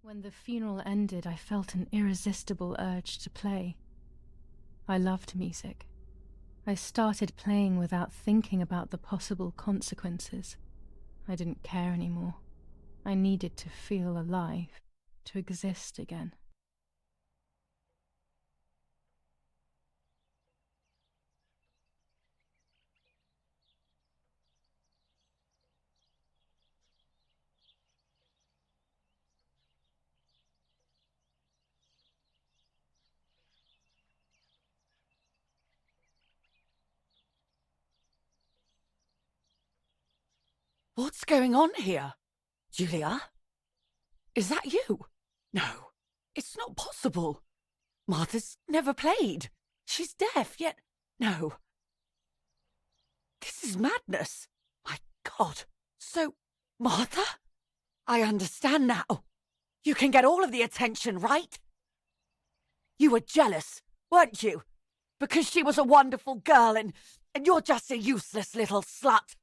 When the funeral ended, I felt an irresistible urge to play. I loved music. I started playing without thinking about the possible consequences. I didn't care anymore. I needed to feel alive, to exist again. What's going on here? Julia? Is that you? No, it's not possible. Martha's never played. She's deaf, yet no. This is madness. My God. So, Martha? I understand now. You can get all of the attention, right? You were jealous, weren't you? Because she was a wonderful girl and you're just a useless little slut.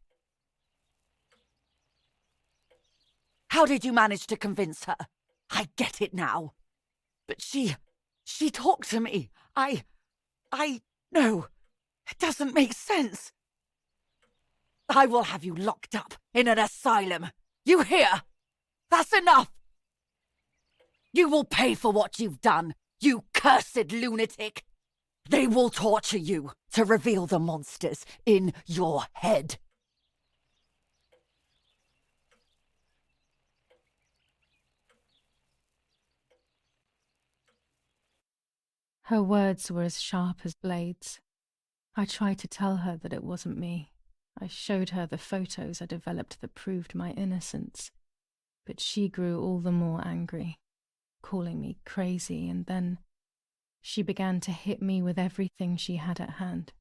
How did you manage to convince her? I get it now. But she talked to me. No, it doesn't make sense. I will have you locked up in an asylum. You hear? That's enough. You will pay for what you've done, you cursed lunatic. They will torture you to reveal the monsters in your head. Her words were as sharp as blades. I tried to tell her that it wasn't me. I showed her the photos I developed that proved my innocence. But she grew all the more angry, calling me crazy, and then she began to hit me with everything she had at hand.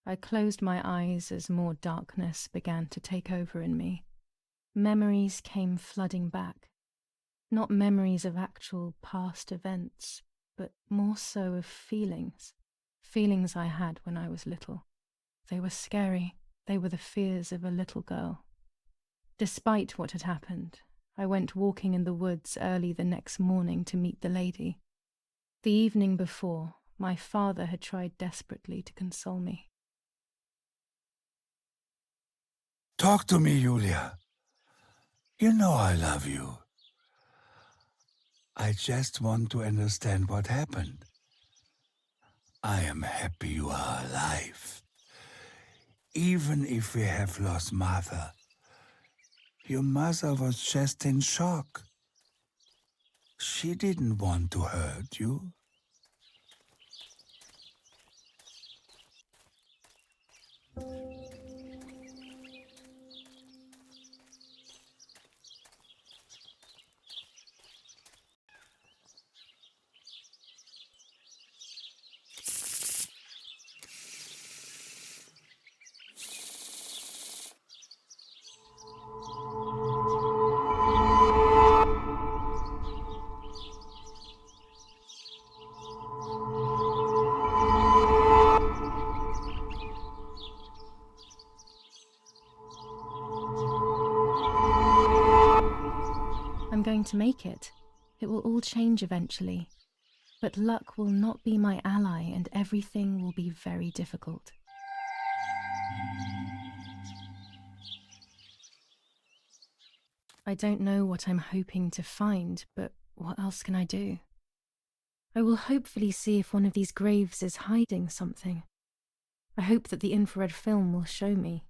I closed my eyes as more darkness began to take over in me. Memories came flooding back. Not memories of actual past events, but more so of feelings. Feelings I had when I was little. They were scary. They were the fears of a little girl. Despite what had happened, I went walking in the woods early the next morning to meet the lady. The evening before, my father had tried desperately to console me. Talk to me, Julia. You know I love you. I just want to understand what happened. I am happy you are alive. Even if we have lost Martha, your mother was just in shock. She didn't want to hurt you. I'm going to make it. It will all change eventually. But luck will not be my ally, and everything will be very difficult. I don't know what I'm hoping to find, but what else can I do? I will hopefully see if one of these graves is hiding something. I hope that the infrared film will show me.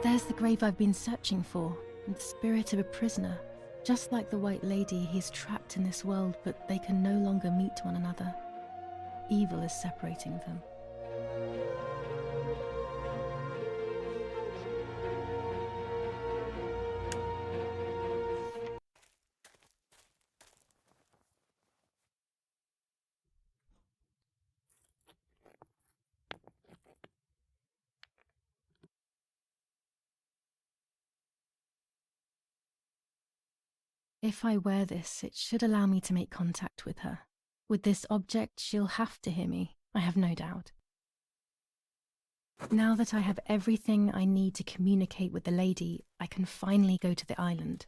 There's the grave I've been searching for, and the spirit of a prisoner. Just like the White Lady, he's trapped in this world, but they can no longer meet one another. Evil is separating them. If I wear this, it should allow me to make contact with her. With this object, she'll have to hear me, I have no doubt. Now that I have everything I need to communicate with the lady, I can finally go to the island.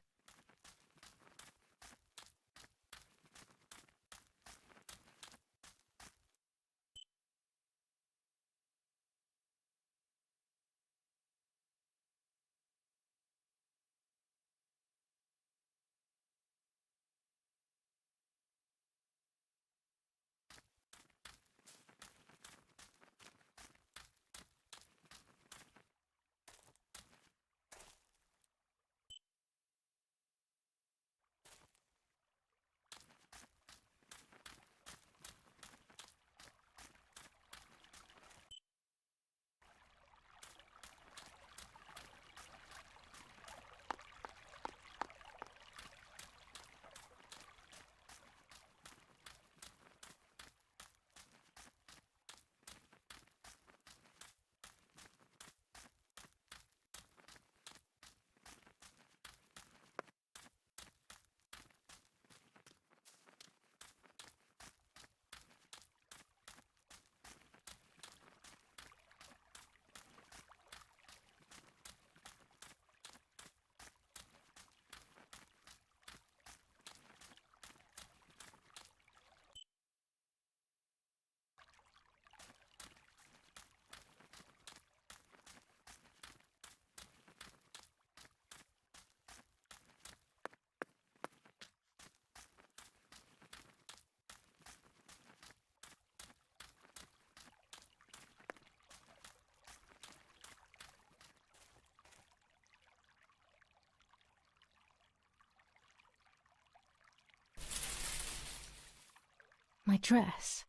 My dress.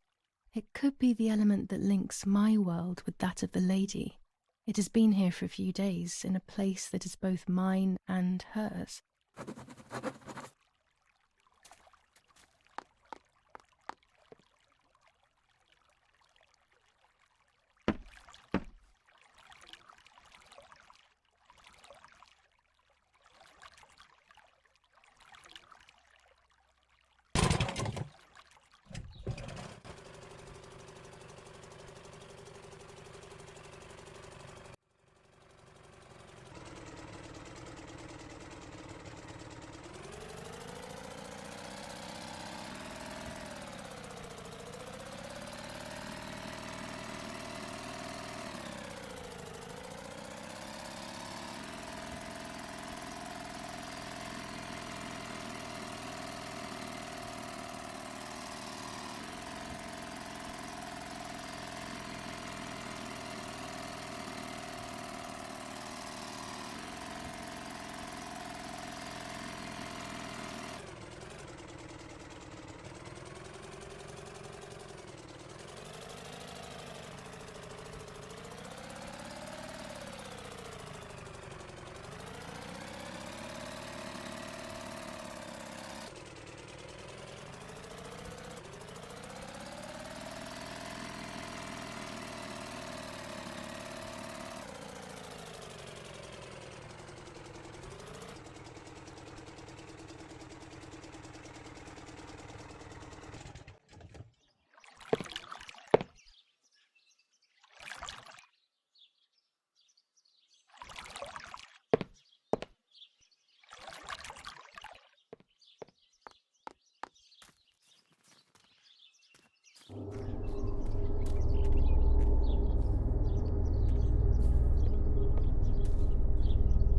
It could be the element that links my world with that of the lady. It has been here for a few days, in a place that is both mine and hers.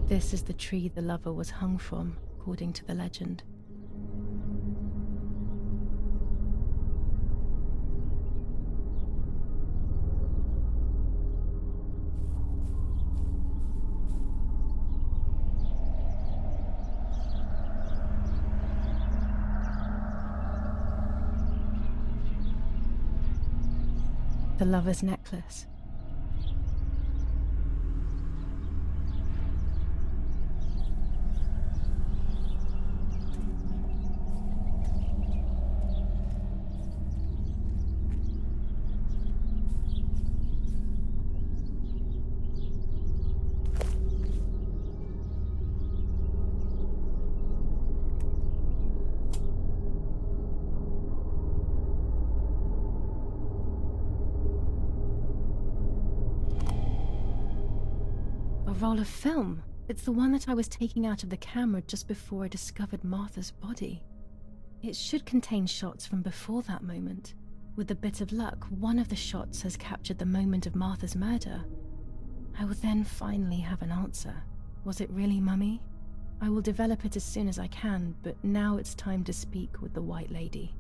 This is the tree the lover was hung from, according to the legend. The lover's necklace. A roll of film. It's the one that I was taking out of the camera just before I discovered Martha's body. It should contain shots from before that moment. With a bit of luck, one of the shots has captured the moment of Martha's murder. I will then finally have an answer. Was it really Mummy? I will develop it as soon as I can, but now it's time to speak with the White Lady.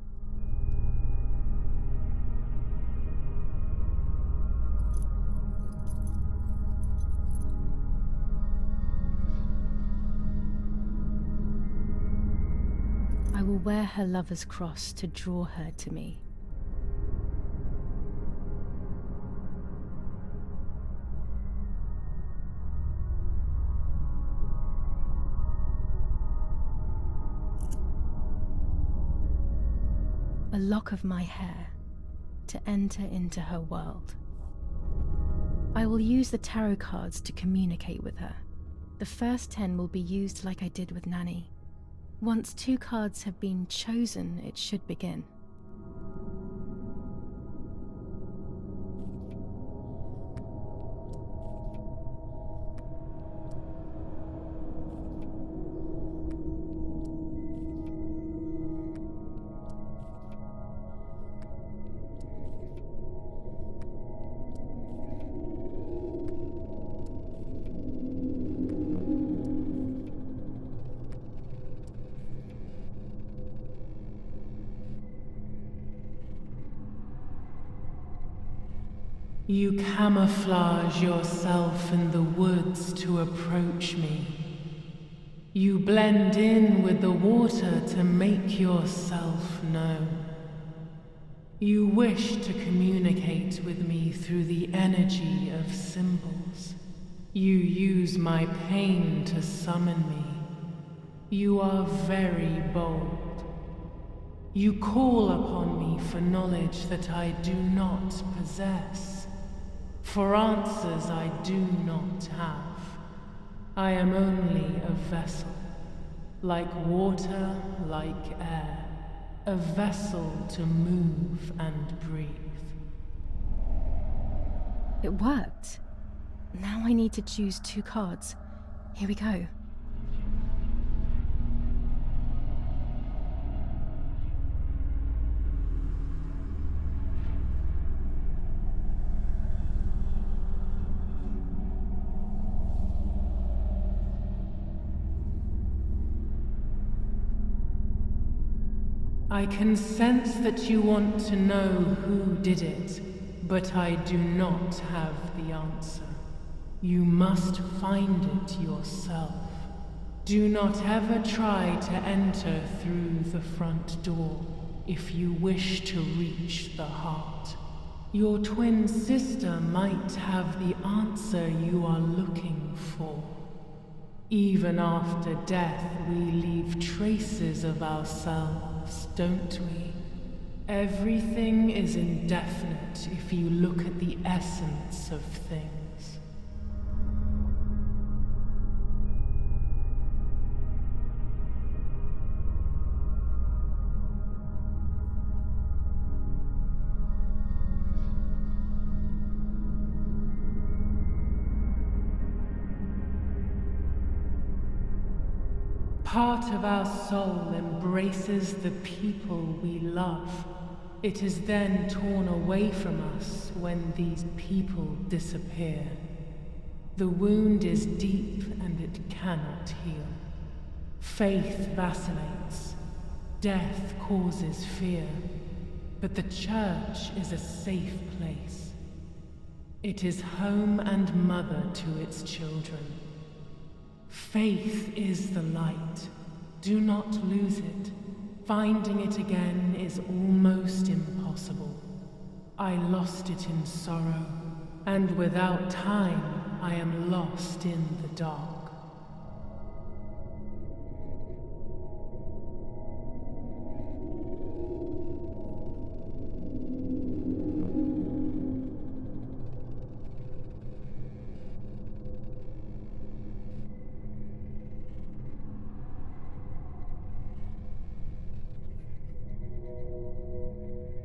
I will wear her lover's cross to draw her to me. A lock of my hair to enter into her world. I will use the tarot cards to communicate with her. The first 10 will be used like I did with Nanny. Once 2 cards have been chosen, it should begin. You camouflage yourself in the woods to approach me. You blend in with the water to make yourself known. You wish to communicate with me through the energy of symbols. You use my pain to summon me. You are very bold. You call upon me for knowledge that I do not possess. For answers I do not have. I am only a vessel, like water, like air, a vessel to move and breathe. It worked. Now I need to choose 2 cards. Here we go. I can sense that you want to know who did it, but I do not have the answer. You must find it yourself. Do not ever try to enter through the front door if you wish to reach the heart. Your twin sister might have the answer you are looking for. Even after death, we leave traces of ourselves, don't we? Everything is indefinite if you look at the essence of things. Part of our soul embraces the people we love. It is then torn away from us when these people disappear. The wound is deep and it cannot heal. Faith vacillates. Death causes fear. But the church is a safe place. It is home and mother to its children. Faith is the light. Do not lose it. Finding it again is almost impossible. I lost it in sorrow, and without time I am lost in the dark.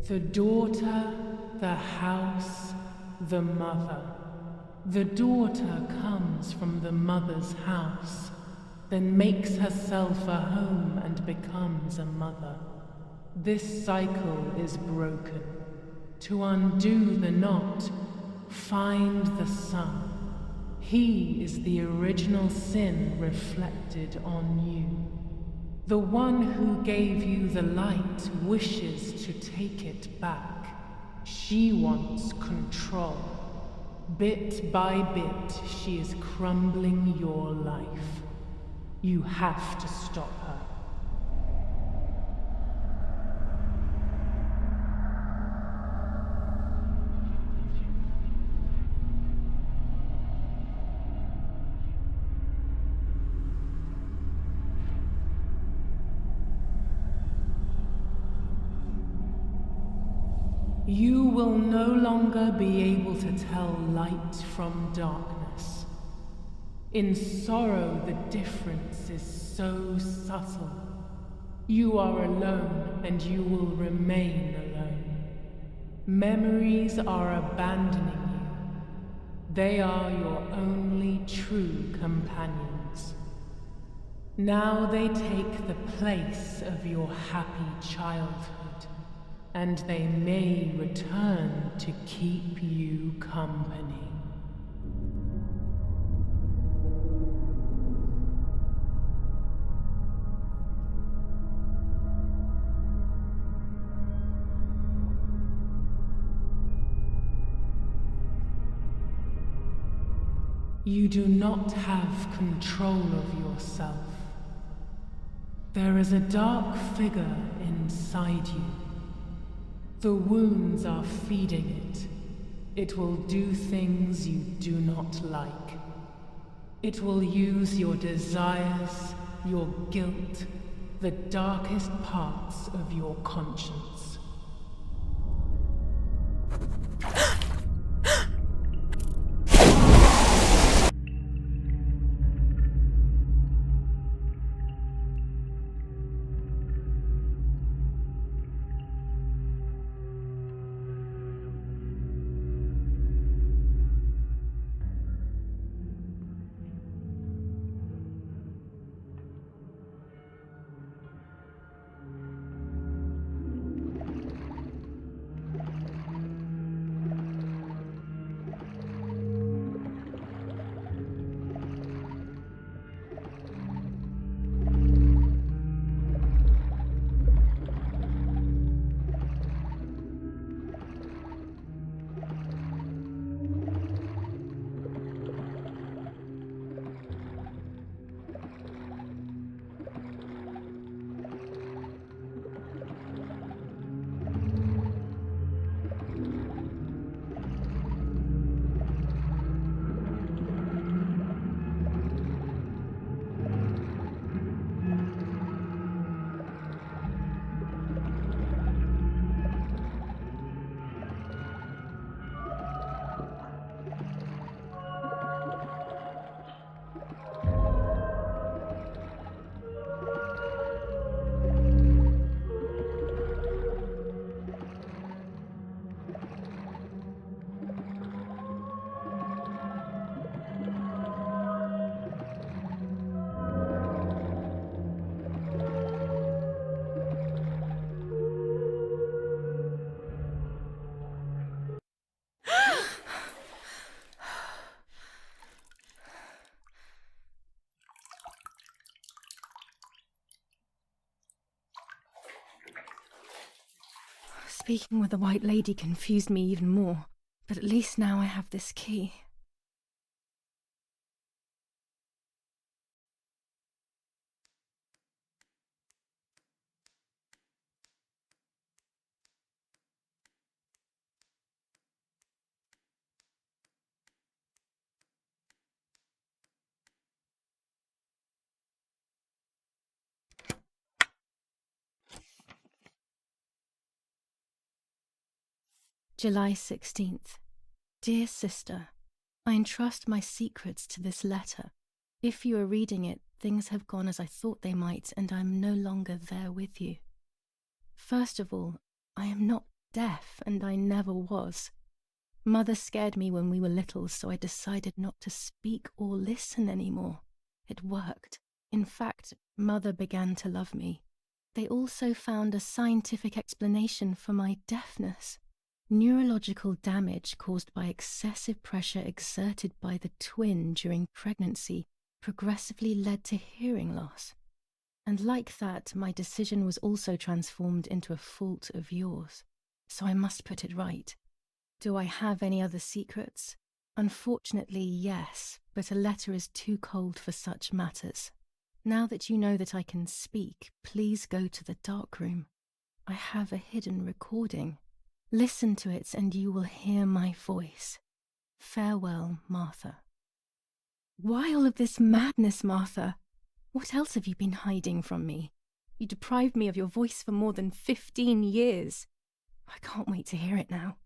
The daughter, the house, the mother. The daughter comes from the mother's house, then makes herself a home and becomes a mother. This cycle is broken. To undo the knot, find the sun. He is the original sin reflected on you. The one who gave you the light wishes to take it back. She wants control. Bit by bit, she is crumbling your life. You have to stop her. You will no longer be able to tell light from darkness. In sorrow, the difference is so subtle. You are alone, and you will remain alone. Memories are abandoning you. They are your only true companions. Now they take the place of your happy childhood. And they may return to keep you company. You do not have control of yourself. There is a dark figure inside you. The wounds are feeding it. It will do things you do not like. It will use your desires, your guilt, the darkest parts of your conscience. Speaking with the White Lady confused me even more, but at least now I have this key. July 16th. Dear sister, I entrust my secrets to this letter. If you are reading it, things have gone as I thought they might, and I am no longer there with you. First of all, I am not deaf, and I never was. Mother scared me when we were little, so I decided not to speak or listen anymore. It worked. In fact, Mother began to love me. They also found a scientific explanation for my deafness. Neurological damage caused by excessive pressure exerted by the twin during pregnancy progressively led to hearing loss. And like that, my decision was also transformed into a fault of yours. So I must put it right. Do I have any other secrets? Unfortunately, yes, but a letter is too cold for such matters. Now that you know that I can speak, please go to the dark room. I have a hidden recording. Listen to it and you will hear my voice. Farewell, Martha. Why all of this madness, Martha? What else have you been hiding from me? You deprived me of your voice for more than 15 years. I can't wait to hear it now.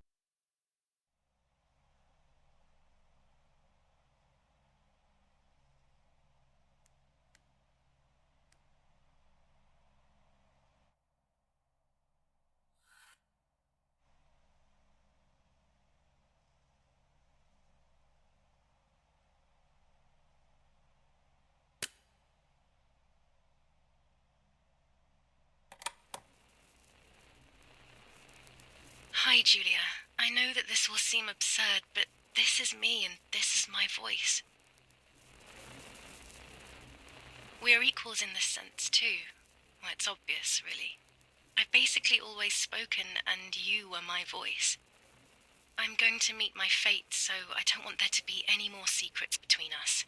Hi, Julia. I know that this will seem absurd, but this is me and this is my voice. We are equals in this sense, too. Well, it's obvious, really. I've basically always spoken, and you were my voice. I'm going to meet my fate, so I don't want there to be any more secrets between us.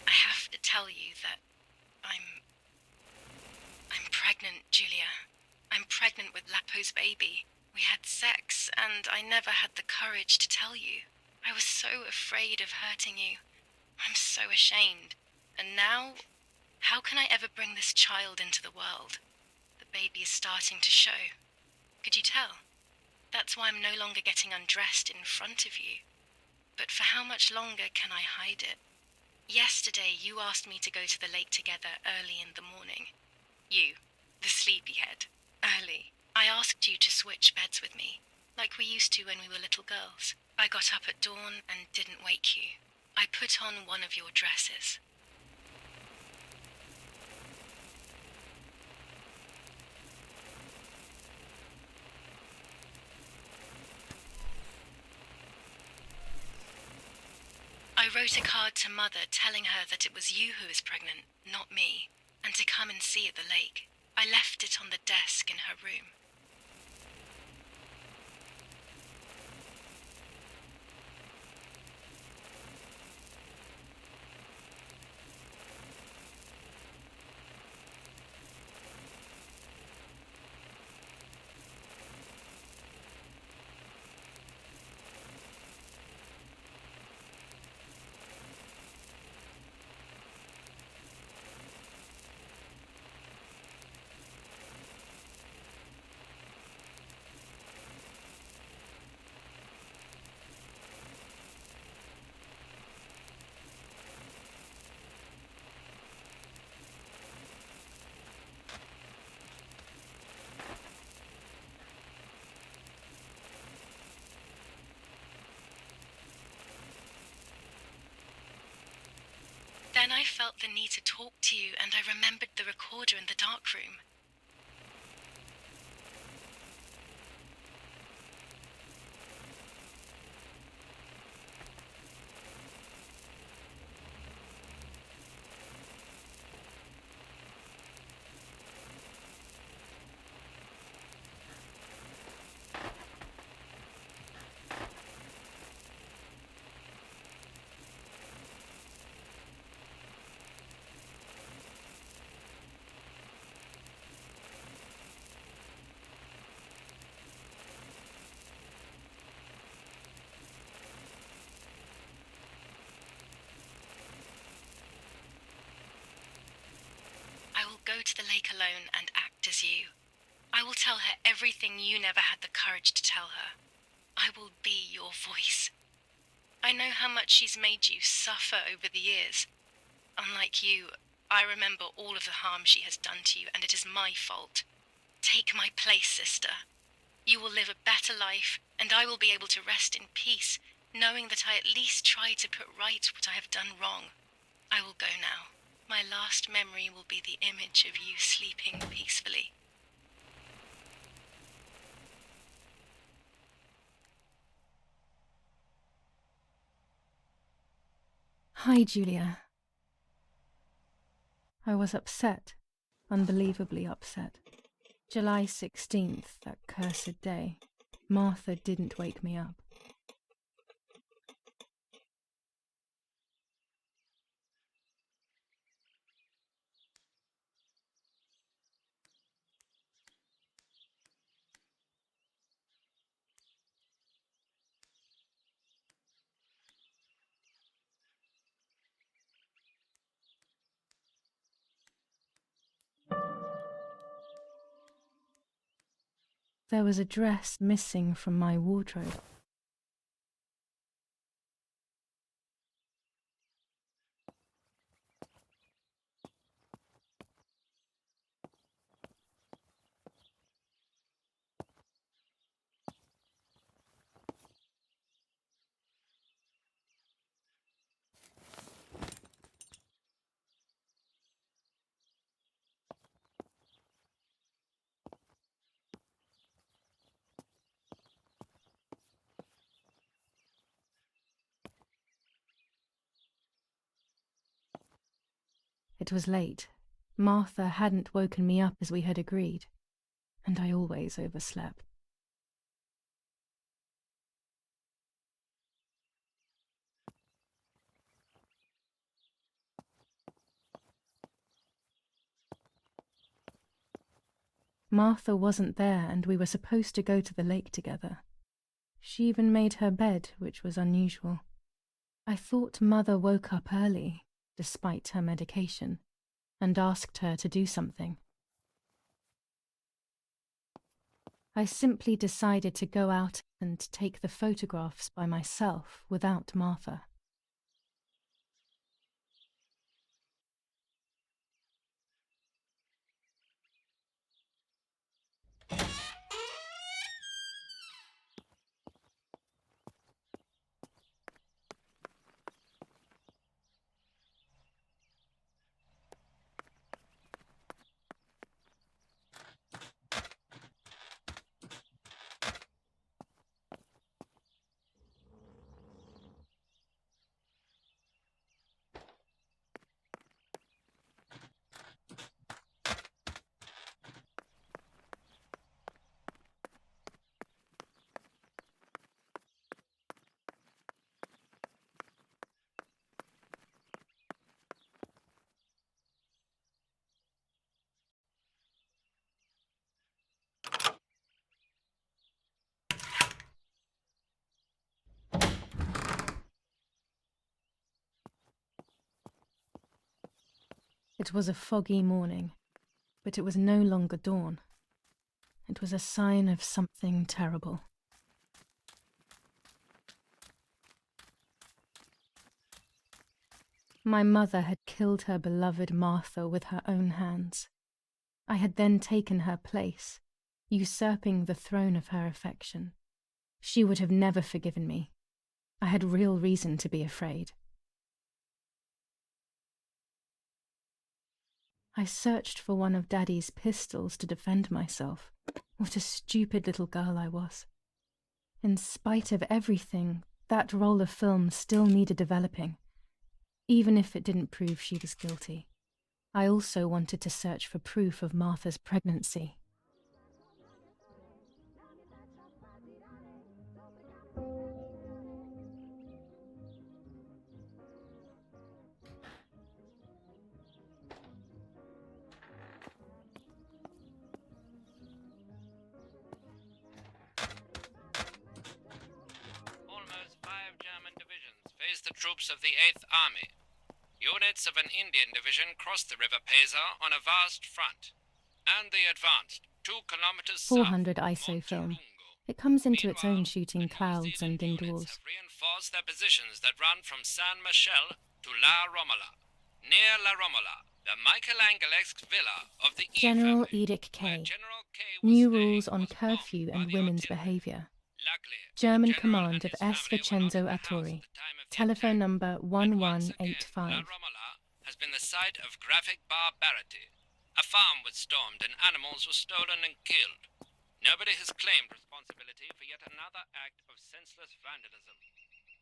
I have to tell you that I'm pregnant, Julia. I'm pregnant with Lapo's baby. We had sex, and I never had the courage to tell you. I was so afraid of hurting you. I'm so ashamed. And now, how can I ever bring this child into the world? The baby is starting to show. Could you tell? That's why I'm no longer getting undressed in front of you. But for how much longer can I hide it? Yesterday, you asked me to go to the lake together early in the morning. You, the sleepyhead. Early. I asked you to switch beds with me, like we used to when we were little girls. I got up at dawn and didn't wake you. I put on one of your dresses. I wrote a card to Mother telling her that it was you who was pregnant, not me, and to come and see at the lake. I left it on the desk in her room. Then I felt the need to talk to you, and I remembered the recorder in the dark room. go to the lake alone and act as you. I will tell her everything you never had the courage to tell her. I will be your voice. I know how much she's made you suffer over the years. Unlike you, I remember all of the harm she has done to you, and it is my fault. Take my place, sister. You will live a better life, and I will be able to rest in peace, knowing that I at least tried to put right what I have done wrong. I will go now. My last memory will be the image of you sleeping peacefully. Hi, Julia. I was upset, unbelievably upset. July 16th, that cursed day. Martha didn't wake me up. There was a dress missing from my wardrobe. It was late. Martha hadn't woken me up as we had agreed, and I always overslept. Martha wasn't there, and we were supposed to go to the lake together. She even made her bed, which was unusual. I thought Mother woke up early, despite her medication, and asked her to do something. I simply decided to go out and take the photographs by myself without Martha. It was a foggy morning, but it was no longer dawn. It was a sign of something terrible. My mother had killed her beloved Martha with her own hands. I had then taken her place, usurping the throne of her affection. She would have never forgiven me. I had real reason to be afraid. I searched for one of Daddy's pistols to defend myself. What a stupid little girl I was. In spite of everything, that roll of film still needed developing, even if it didn't prove she was guilty. I also wanted to search for proof of Martha's pregnancy. Almost 5 German divisions face the troops of the 8th Army. Units of an Indian division crossed the River Pesa on a vast front, and they advanced 2 kilometers south 400 of ISO film. Montelungo. It comes into its own Meanwhile, shooting the New clouds Zealand and units indoors. have reinforced their positions that run from San Michel to La Romola. Near La Romola, the Michelangelesque villa of the E General family, Edict where K. General K was New staying, rules on was bombed curfew by and the women's artillery. behaviour. Luckily, German the general command and of his S. family were not Vincenzo in the house Attori. at the time of the Telephone attack. number And once again, La 1185. Romola has been the site of graphic barbarity. A farm was stormed and animals were stolen and killed. Nobody has claimed responsibility for yet another act of senseless vandalism.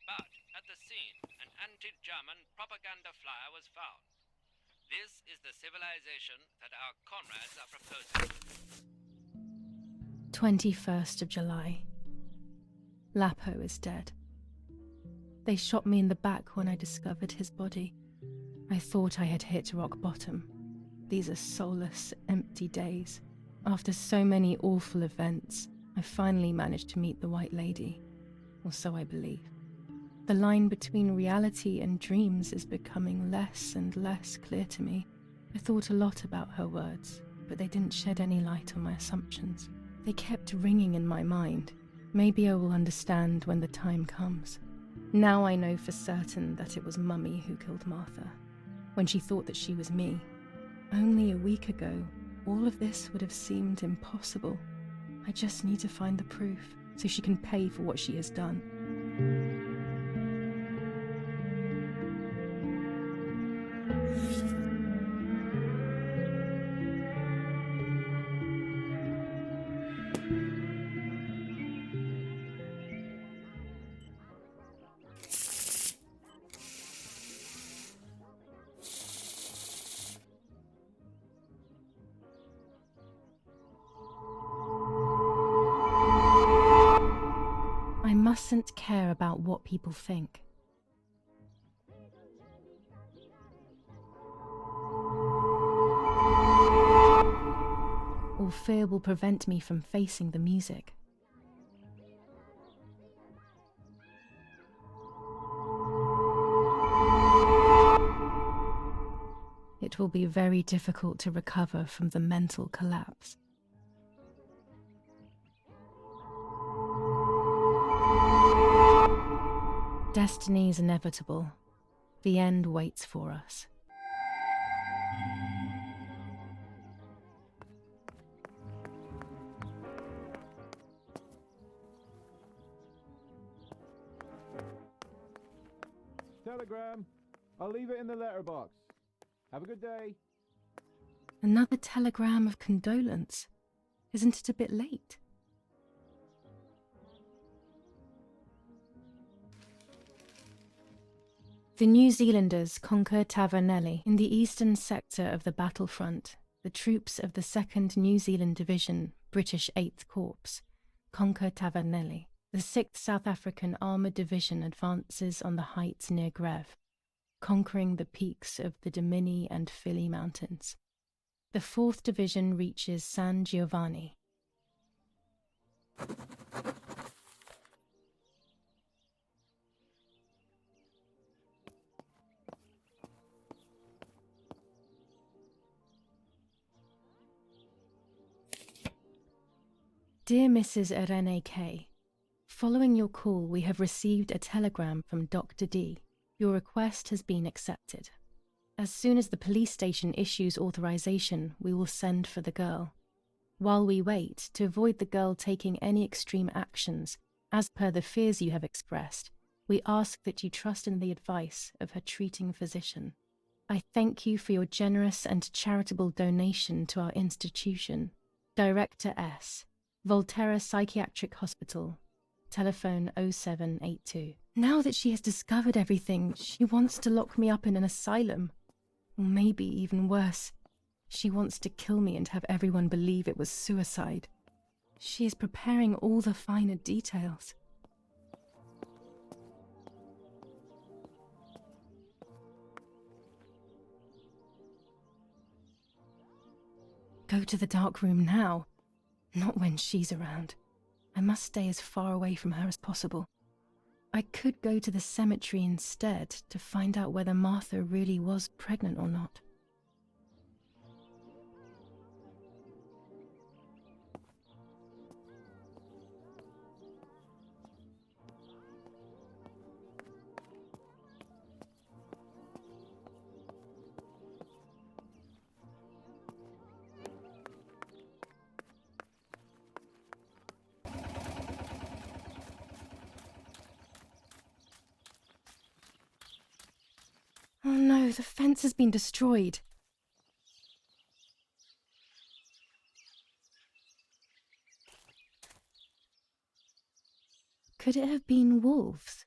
But at the scene, an anti-German propaganda flyer was found. This is the civilization that our comrades are proposing. 21st of July. Lapo is dead. They shot me in the back when I discovered his body. I thought I had hit rock bottom. These are soulless, empty days. After so many awful events, I finally managed to meet the White Lady, or so I believe. The line between reality and dreams is becoming less and less clear to me. I thought a lot about her words, but they didn't shed any light on my assumptions. They kept ringing in my mind. Maybe I will understand when the time comes. Now I know for certain that it was Mummy who killed Martha, when she thought that she was me. Only a week ago, all of this would have seemed impossible. I just need to find the proof, so she can pay for what she has done. I mustn't care about what people think. Or fear will prevent me from facing the music. It will be very difficult to recover from the mental collapse. Destiny is inevitable. The end waits for us. Telegram. I'll leave it in the letterbox. Have a good day. Another telegram of condolence. Isn't it a bit late? The New Zealanders conquer Tavernelli in the eastern sector of the battlefront. The troops of the 2nd New Zealand Division, British 8th Corps, conquer Tavernelli. The 6th South African Armoured Division advances on the heights near Greve, conquering the peaks of the Dimini and Fili Mountains. The 4th Division reaches San Giovanni. Dear Mrs. Irene K., following your call, we have received a telegram from Dr. D. Your request has been accepted. As soon as the police station issues authorization, we will send for the girl. While we wait, to avoid the girl taking any extreme actions, as per the fears you have expressed, we ask that you trust in the advice of her treating physician. I thank you for your generous and charitable donation to our institution. Director S. Volterra Psychiatric Hospital. Telephone 0782. Now that she has discovered everything, she wants to lock me up in an asylum. Or maybe even worse, she wants to kill me and have everyone believe it was suicide. She is preparing all the finer details. Go to the dark room now. Not when she's around. I must stay as far away from her as possible. I could go to the cemetery instead to find out whether Martha really was pregnant or not. Oh no, the fence has been destroyed. Could it have been wolves?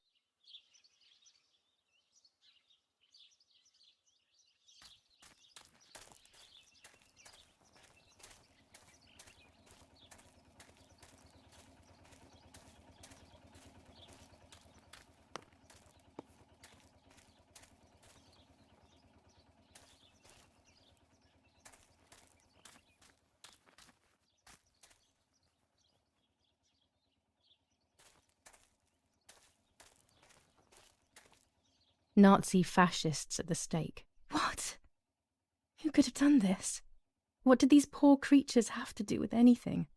Nazi fascists at the stake. What? Who could have done this? What did these poor creatures have to do with anything?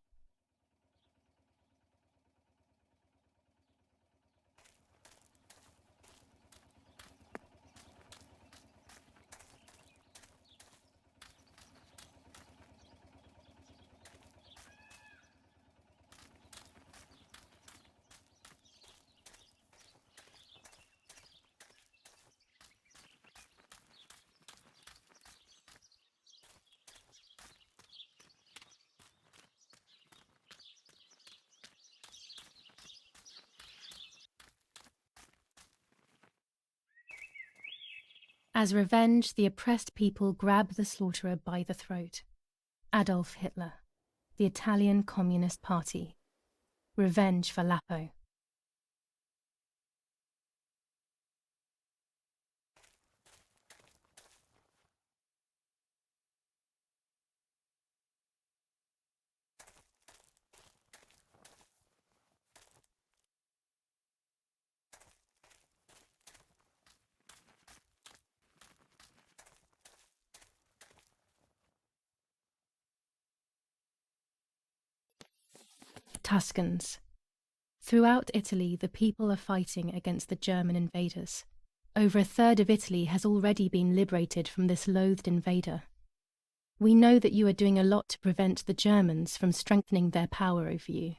As revenge, the oppressed people grab the slaughterer by the throat. Adolf Hitler, the Italian Communist Party. Revenge for Lapo. Tuscans. Throughout Italy, the people are fighting against the German invaders. Over a third of Italy has already been liberated from this loathed invader. We know that you are doing a lot to prevent the Germans from strengthening their power over you.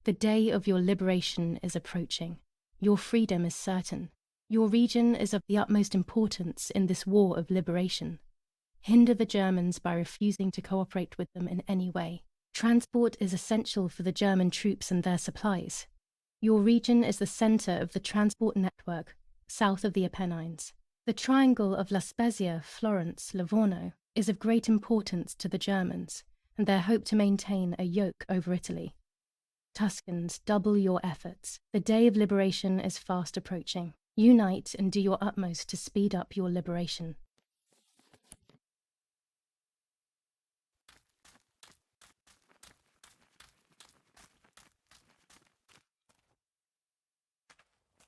The day of your liberation is approaching. Your freedom is certain. Your region is of the utmost importance in this war of liberation. Hinder the Germans by refusing to cooperate with them in any way. Transport is essential for the German troops and their supplies. Your region is the centre of the transport network south of the Apennines. The triangle of La Spezia, Florence, Livorno is of great importance to the Germans and their hope to maintain a yoke over Italy. Tuscans, double your efforts. The day of liberation is fast approaching. Unite and do your utmost to speed up your liberation.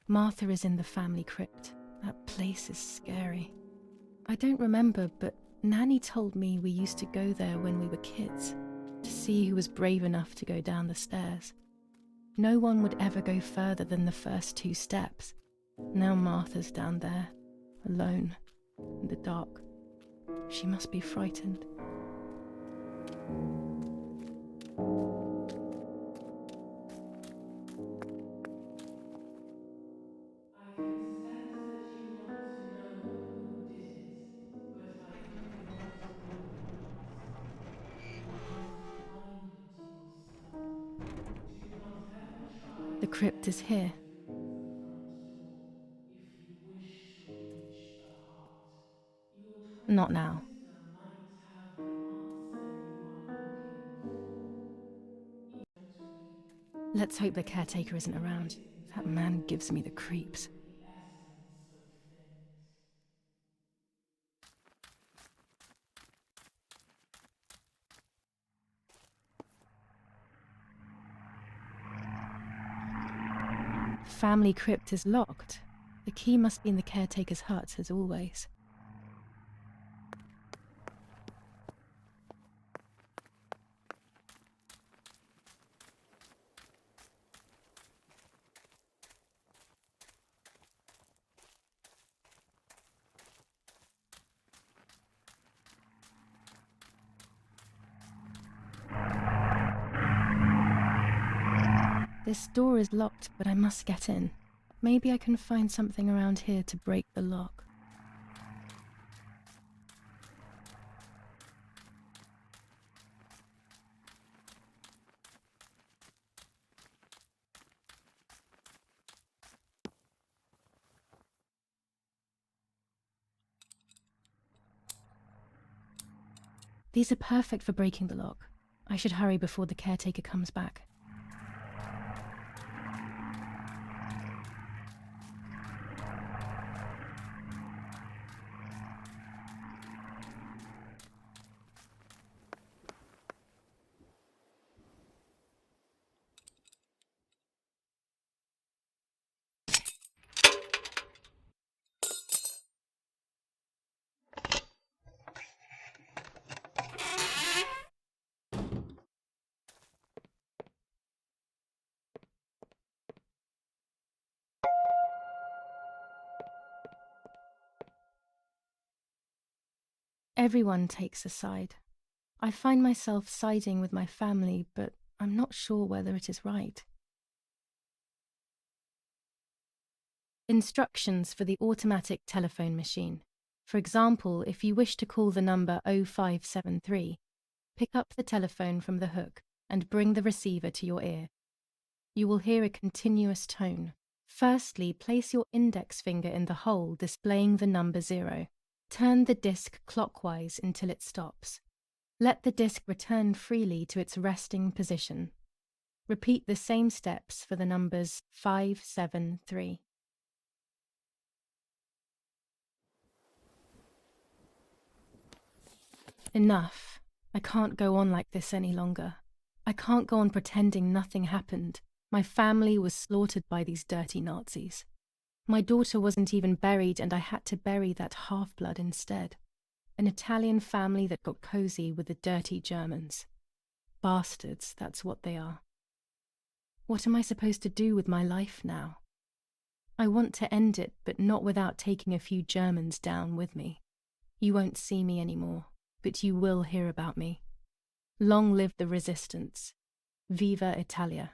Martha is in the family crypt. That place is scary. I don't remember, but Nanny told me we used to go there when we were kids, to see who was brave enough to go down the stairs. No one would ever go further than the first 2 steps. Now Martha's down there, alone, in the dark. She must be frightened. I can sense that you want to know who did it, but I do not know the answer. You must find it yourself. Do not ever try The to crypt is enter here. through the front door if you wish to reach the heart. Your twin Not now. sister might have the answer you are looking for. Gently, Let's hope the caretaker isn't around. That man gives me the creeps. the essence of things. family crypt is locked. The key must be in the caretaker's hut, as always. This door is locked, but I must get in. Maybe I can find something around here to break the lock. These are perfect for breaking the lock. I should hurry before the caretaker comes back. Everyone takes a side. I find myself siding with my family, but I'm not sure whether it is right. Instructions for the automatic telephone machine. For example, if you wish to call the number 0573, pick up the telephone from the hook and bring the receiver to your ear. You will hear a continuous tone. Firstly, place your index finger in the hole displaying the number 0. Turn the disc clockwise until it stops. Let the disc return freely to its resting position. Repeat the same steps for the numbers 573. Enough. I can't go on like this any longer. I can't go on pretending nothing happened. My family was slaughtered by these dirty Nazis. My daughter wasn't even buried, and I had to bury that half-blood instead. An Italian family that got cozy with the dirty Germans. Bastards, that's what they are. What am I supposed to do with my life now? I want to end it, but not without taking a few Germans down with me. You won't see me anymore, but you will hear about me. Long live the resistance. Viva Italia.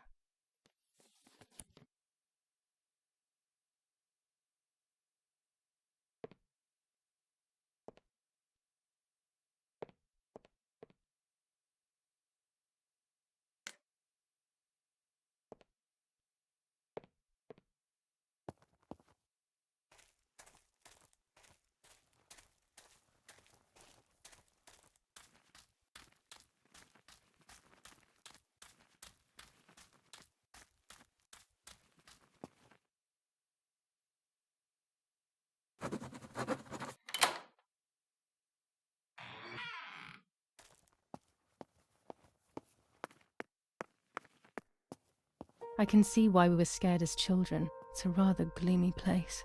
I can see why we were scared as children. It's a rather gloomy place.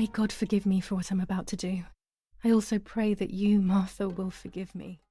May God forgive me for what I'm about to do. I also pray that you, Martha, will forgive me.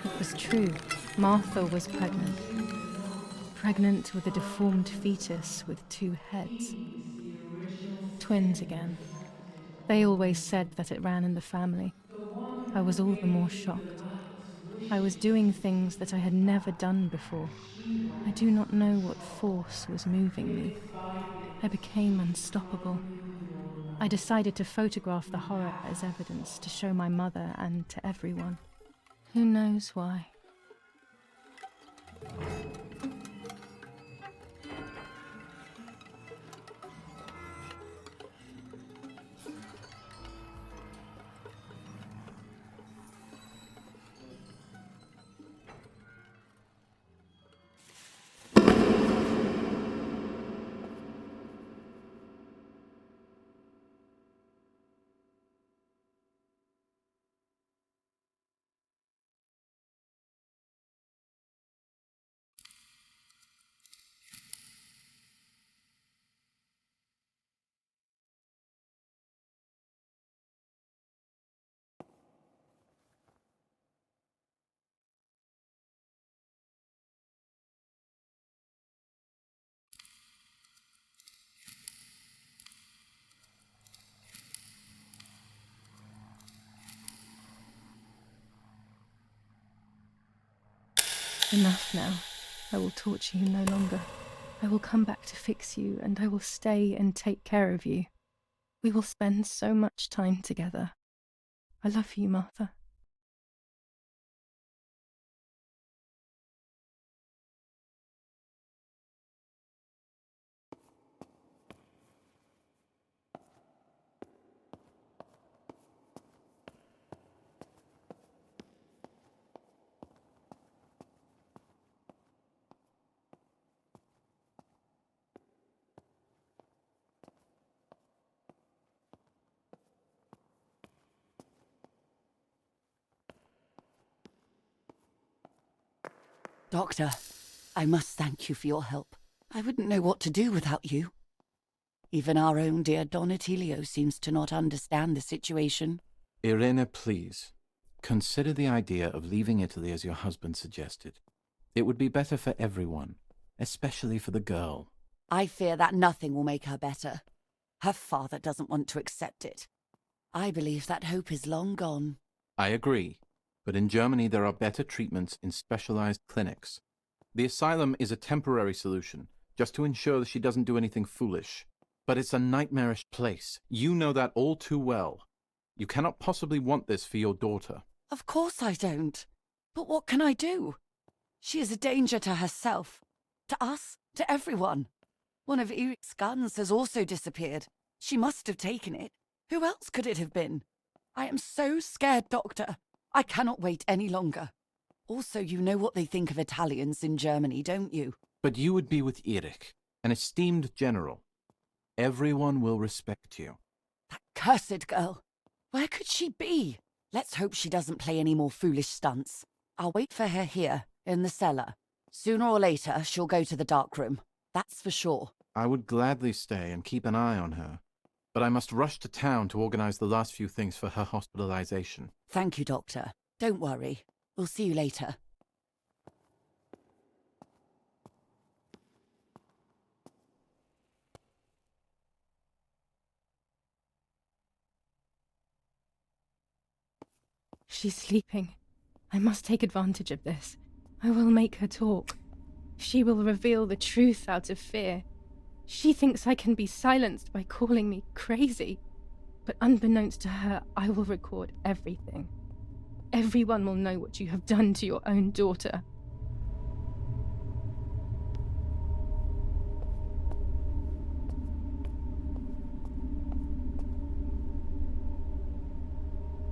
It was true. Martha was pregnant. Pregnant with a deformed fetus with 2 heads. Twins again. They always said that it ran in the family. I was all the more shocked. I was doing things that I had never done before. I do not know what force was moving me. I became unstoppable. I decided to photograph the horror as evidence to show my mother and to everyone. Who knows why? Enough now. I will torture you no longer. I will come back to fix you, and I will stay and take care of you. We will spend so much time together. I love you, Martha. Doctor, I must thank you for your help. I wouldn't know what to do without you. Even our own dear Donatello seems to not understand the situation. Irene, please. Consider the idea of leaving Italy as your husband suggested. It would be better for everyone, especially for the girl. I fear that nothing will make her better. Her father doesn't want to accept it. I believe that hope is long gone. I agree, but in Germany there are better treatments in specialized clinics. The asylum is a temporary solution, just to ensure that she doesn't do anything foolish. But it's a nightmarish place. You know that all too well. You cannot possibly want this for your daughter. Of course I don't. But what can I do? She is a danger to herself, to us, to everyone. One of Eric's guns has also disappeared. She must have taken it. Who else could it have been? I am so scared, Doctor. I cannot wait any longer. Also, you know what they think of Italians in Germany, don't you? But you would be with Eric, an esteemed general. Everyone will respect you. That cursed girl. Where could she be? Let's hope she doesn't play any more foolish stunts. I'll wait for her here, in the cellar. Sooner or later, she'll go to the dark room. That's for sure. I would gladly stay and keep an eye on her, but I must rush to town to organize the last few things for her hospitalization. Thank you, Doctor. Don't worry. We'll see you later. She's sleeping. I must take advantage of this. I will make her talk. She will reveal the truth out of fear. She thinks I can be silenced by calling me crazy. But unbeknownst to her, I will record everything. Everyone will know what you have done to your own daughter.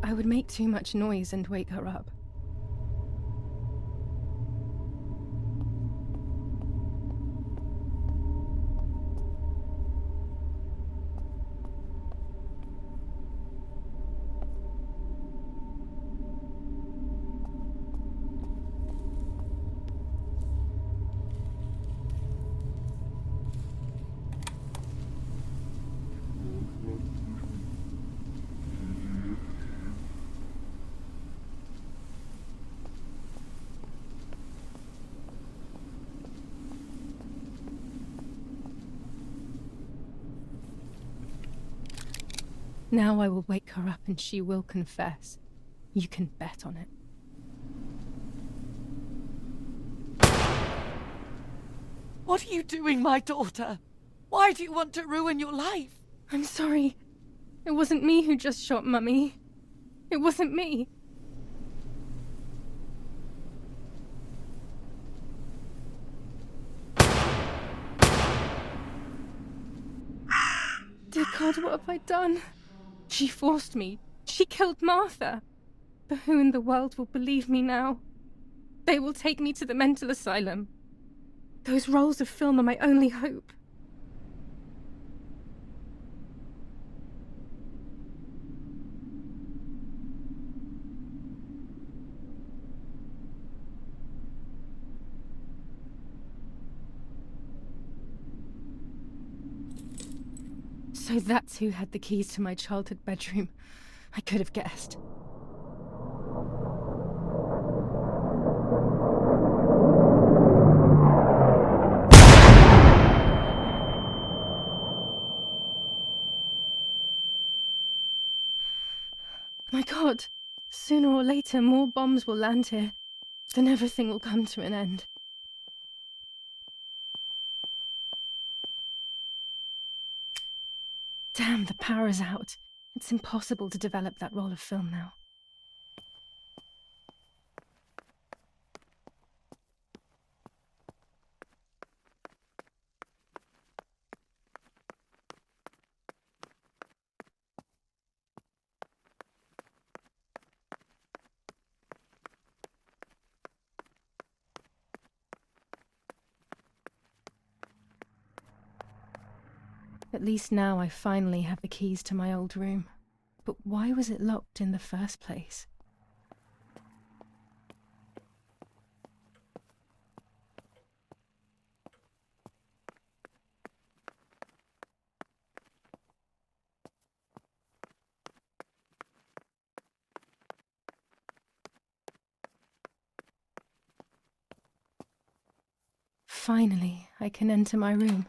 I would make too much noise and wake her up. Now I will wake her up and she will confess. You can bet on it. What are you doing, my daughter? Why do you want to ruin your life? I'm sorry. It wasn't me who just shot Mummy. It wasn't me. Dear God, what have I done? She forced me. She killed Martha. But who in the world will believe me now? They will take me to the mental asylum. Those rolls of film are my only hope. So that's who had the keys to my childhood bedroom. I could have guessed. My God, sooner or later more bombs will land here. Then everything will come to an end. Damn, the power is out. It's impossible to develop that roll of film now. At least now I finally have the keys to my old room. But why was it locked in the first place? Finally, I can enter my room.